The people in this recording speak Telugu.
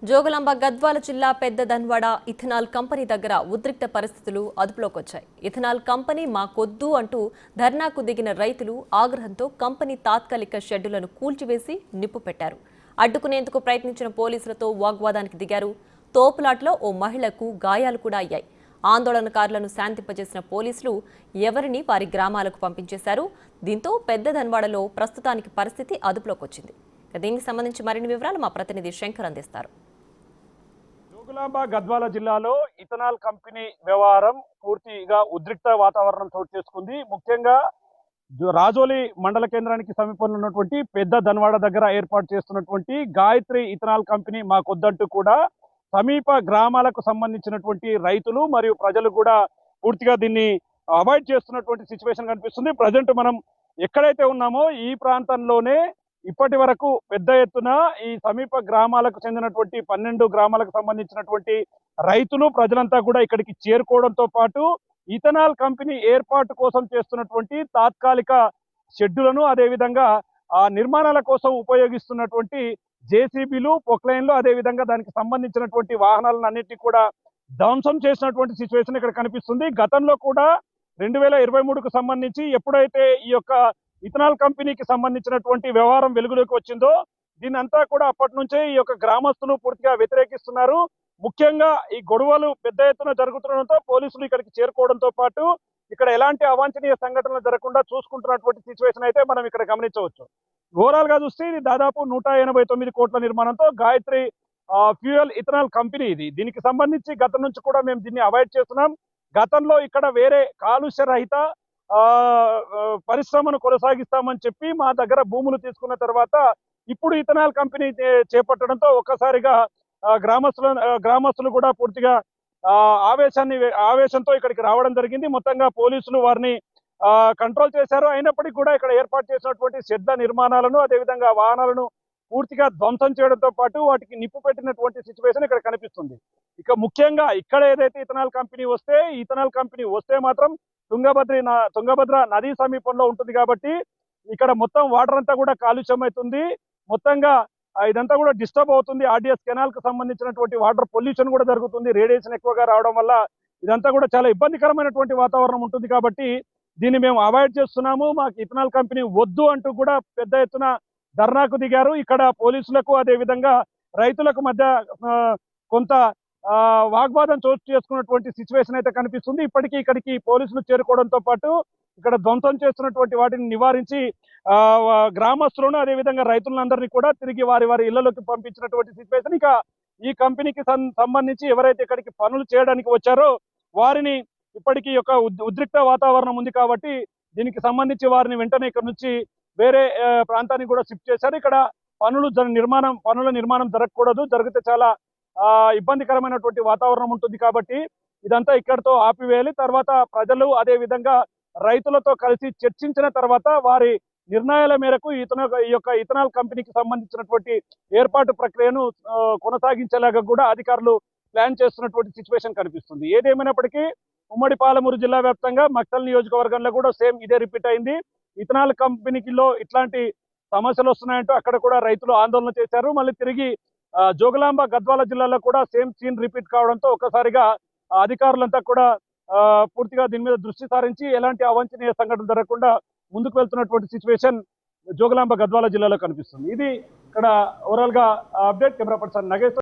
జోగులాంబ గద్వాల జిల్లా పెద్ద ధన్వాడ ఇథనాల్ కంపెనీ దగ్గర ఉద్రిక్త పరిస్థితులు అదుపులోకి వచ్చాయి. ఇథనాల్ కంపెనీ మాకొద్దు అంటూ ధర్నాకు దిగిన రైతులు ఆగ్రహంతో కంపెనీ తాత్కాలిక షెడ్డులను కూల్చివేసి నిప్పు పెట్టారు. అడ్డుకునేందుకు ప్రయత్నించిన పోలీసులతో వాగ్వాదానికి దిగారు. తోపులాట్లో ఓ మహిళకు గాయాలు కూడా అయ్యాయి. ఆందోళనకారులను శాంతింపజేసిన పోలీసులు ఎవరిని వారి గ్రామాలకు పంపించేశారు. దీంతో పెద్ద ధన్వాడలో ప్రస్తుతానికి పరిస్థితి అదుపులోకి వచ్చింది. దీనికి సంబంధించి మరిన్ని వివరాలు మా ప్రతినిధి శంకర్ అందిస్తారు. జోగులాంబ గద్వాల జిల్లాలో ఇథనాల్ కంపెనీ వ్యవహారం పూర్తిగా ఉద్రిక్త వాతావరణం చోటు చేసుకుంది. ముఖ్యంగా రాజోలి మండల కేంద్రానికి సమీపంలో ఉన్నటువంటి పెద్ద ధన్వాడ దగ్గర ఏర్పాటు చేస్తున్నటువంటి గాయత్రి ఇథనాల్ కంపెనీ మాకొద్దంటూ కూడా సమీప గ్రామాలకు సంబంధించినటువంటి రైతులు మరియు ప్రజలు కూడా పూర్తిగా దీన్ని అవాయిడ్ చేస్తున్నటువంటి సిచ్యువేషన్ కనిపిస్తుంది. ప్రజెంట్ మనం ఎక్కడైతే ఉన్నామో ఈ ప్రాంతంలోనే ఇప్పటి వరకు పెద్ద ఎత్తున ఈ సమీప గ్రామాలకు చెందినటువంటి 12 గ్రామాలకు సంబంధించినటువంటి రైతులు ప్రజలంతా కూడా ఇక్కడికి చేరుకోవడంతో పాటు ఇథనాల్ కంపెనీ ఏర్పాటు కోసం చేస్తున్నటువంటి తాత్కాలిక షెడ్డులను అదేవిధంగా ఆ నిర్మాణాల కోసం ఉపయోగిస్తున్నటువంటి జేసీబీలు పొక్లైన్లు అదేవిధంగా దానికి సంబంధించినటువంటి వాహనాలను అన్నిటినీ కూడా ధ్వంసం చేసినటువంటి సిచ్యువేషన్ ఇక్కడ కనిపిస్తుంది. గతంలో కూడా 2023కు సంబంధించి ఎప్పుడైతే ఈ యొక్క ఇథనాల్ కంపెనీకి సంబంధించినటువంటి వ్యవహారం వెలుగులోకి వచ్చిందో దీని అంతా కూడా అప్పటి నుంచే ఈ యొక్క గ్రామస్తులు పూర్తిగా వ్యతిరేకిస్తున్నారు. ముఖ్యంగా ఈ గొడవలు పెద్ద ఎత్తున జరుగుతుండడంతో పోలీసులు ఇక్కడికి చేరుకోవడంతో పాటు ఇక్కడ ఎలాంటి అవాంఛనీయ సంఘటనలు జరగకుండా చూసుకుంటున్నటువంటి సిచ్యువేషన్ అయితే మనం ఇక్కడ గమనించవచ్చు. ఓవరాల్ గా చూస్తే ఇది దాదాపు 189 కోట్ల నిర్మాణంతో గాయత్రి ఫ్యూయల్ ఇథనాల్ కంపెనీ ఇది. దీనికి సంబంధించి గతం నుంచి కూడా మేము దీన్ని అవాయిడ్ చేస్తున్నాం. గతంలో ఇక్కడ వేరే కాలుష్య రహిత పరిశ్రమను కొనసాగిస్తామని చెప్పి మా దగ్గర భూములు తీసుకున్న తర్వాత ఇప్పుడు ఇథనాల్ కంపెనీ చేపట్టడంతో ఒక్కసారిగా గ్రామస్తులు కూడా పూర్తిగా ఆవేశంతో ఇక్కడికి రావడం జరిగింది. మొత్తంగా పోలీసులు వారిని కంట్రోల్ చేశారు. అయినప్పటికీ కూడా ఇక్కడ ఏర్పాటు చేసినటువంటి షెడ్ల నిర్మాణాలను అదేవిధంగా వాహనాలను పూర్తిగా ధ్వంసం చేయడంతో పాటు వాటికి నిప్పు పెట్టినటువంటి సిచ్యువేషన్ ఇక్కడ కనిపిస్తుంది. ఇక ముఖ్యంగా ఇక్కడ ఏదైతే ఇథనాల్ కంపెనీ వస్తే మాత్రం తుంగభద్ర నదీ సమీపంలో ఉంటుంది కాబట్టి ఇక్కడ మొత్తం వాటర్ అంతా కూడా కాలుష్యం అవుతుంది. మొత్తంగా ఇదంతా కూడా డిస్టర్బ్ అవుతుంది. ఆర్డిఎస్ కెనాల్ కు సంబంధించినటువంటి వాటర్ పొల్యూషన్ కూడా జరుగుతుంది. రేడియేషన్ ఎక్కువగా రావడం వల్ల ఇదంతా కూడా చాలా ఇబ్బందికరమైనటువంటి వాతావరణం ఉంటుంది కాబట్టి దీన్ని మేము అవాయిడ్ చేస్తున్నాము. మాకు ఇథనాల్ కంపెనీ వద్దు అంటూ కూడా పెద్ద ఎత్తున ధర్నాకు దిగారు. ఇక్కడ పోలీసులకు అదేవిధంగా రైతులకు మధ్య కొంత వాగ్వాదం చోటు చేసుకున్నటువంటి సిచ్యువేషన్ అయితే కనిపిస్తుంది. ఇప్పటికీ ఇక్కడికి పోలీసులు చేరుకోవడంతో పాటు ఇక్కడ ధ్వంసం చేస్తున్నటువంటి వాటిని నివారించి గ్రామస్తులను అదేవిధంగా రైతులందరినీ కూడా తిరిగి వారి ఇళ్లలోకి పంపించినటువంటి సిచ్యువేషన్. ఇక ఈ కంపెనీకి సంబంధించి ఎవరైతే ఇక్కడికి పనులు చేయడానికి వచ్చారో వారిని ఇప్పటికీ ఒక ఉద్రిక్త వాతావరణం ఉంది కాబట్టి దీనికి సంబంధించి వారిని వెంటనే ఇక్కడ నుంచి వేరే ప్రాంతానికి కూడా షిఫ్ట్ చేశారు. ఇక్కడ పనుల నిర్మాణం జరగకూడదు, జరిగితే చాలా ఇబ్బందికరమైనటువంటి వాతావరణం ఉంటుంది కాబట్టి ఇదంతా ఇక్కడితో ఆపివేయాలి. తర్వాత ప్రజలు అదే విధంగా రైతులతో కలిసి చర్చించిన తర్వాత వారి నిర్ణయాల మేరకు ఈ యొక్క ఇథనాల్ కంపెనీకి సంబంధించినటువంటి ఏర్పాటు ప్రక్రియను కొనసాగించేలాగా కూడా అధికారులు ప్లాన్ చేస్తున్నటువంటి సిచ్యువేషన్ కనిపిస్తుంది. ఏదేమైనప్పటికీ ఉమ్మడి పాలమూరు జిల్లా వ్యాప్తంగా మక్తల్ నియోజకవర్గంలో కూడా సేమ్ ఇదే రిపీట్ అయింది. ఇథనాల్ కంపెనీలో ఇట్లాంటి సమస్యలు వస్తున్నాయంటూ అక్కడ కూడా రైతులు ఆందోళన చేశారు. మళ్ళీ తిరిగి జోగులాంబ గద్వాల జిల్లాలో కూడా సేమ్ సీన్ రిపీట్ కావడంతో ఒక్కసారిగా అధికారులంతా కూడా పూర్తిగా దీని మీద దృష్టి సారించి ఎలాంటి అవాంఛనీయ సంఘటన జరగకుండా ముందుకు వెళ్తున్నటువంటి సిచ్యువేషన్ జోగులాంబ గద్వాల జిల్లాలో కనిపిస్తుంది. ఇది ఇక్కడ ఓవరాల్ గా అప్డేట్. Camera person Nagesh.